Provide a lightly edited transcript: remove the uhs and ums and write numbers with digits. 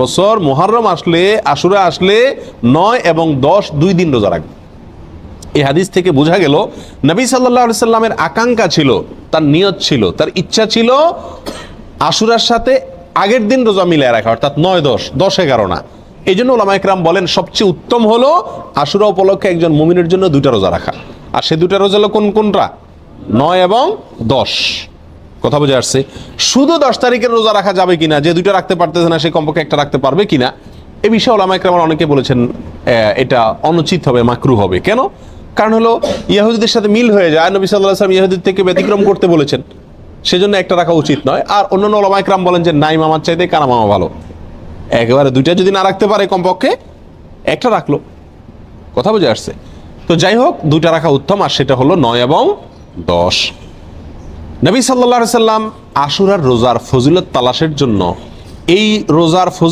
বছর মুহররম আসলে, আশুরা আসলে 9 এবং 10 2 দিন রোজা রাখবে। এই হাদিস থেকে বোঝা গেল নবী সাল্লাল্লাহু আলাইহি সাল্লামের আকাঙ্ক্ষা ছিল, তার নিয়ত ছিল, তার ইচ্ছা ছিল আশুরার সাথে আগের দিন রোজা মিলিয়ে রাখা, অর্থাৎ 9, 10, 10, 11 না। এই জন্য উলামা ইকরাম বলেন সবচেয়ে উত্তম হলো আশুরা উপলক্ষে একজন মুমিনের জন্য 2টা রোজা রাখা। আর সে 2টা রোজা হলো কোনটা? 9 এবং 10। কথা বোঝা আসছে? শুধু 10 তারিখের রোজা রাখা যাবে কিনা, যে 2টা রাখতে পারতেছে না সে কমপক্ষে একটা রাখতে পারবে কিনা, এ বিষয়ে উলামা ইকরাম অনেকে বলেছেন এটা অনুচিত হবে, মাকরুহ হবে। কেন? কারণ হলো ইহুদিদের সাথে মিল হয়ে যায়, নবী সাল্লাল্লাহু আলাইহি ওয়াসাল্লাম ইহুদিদের থেকে ব্যতিক্রম করতে বলেছেন, সেজন্য একটা রাখা উচিত নয়। আর অন্যান্য উলামা ইকরাম বলেন যে নাই মামার চাইতে কানা মামা ভালো, একেবারে 2টা যদি না রাখতে পারে কমপক্ষে একটা রাখলো। কথা বোঝা আসছে? তো যাই হোক, 2টা রাখা উত্তম, আর সেটা হলো 9 এবং 10। নবী সাল্লাল্লাহু আলাইহি সাল্লাম আশুরার রোজার ফজিলত তালাশের জন্য এই রোজার ফজিলত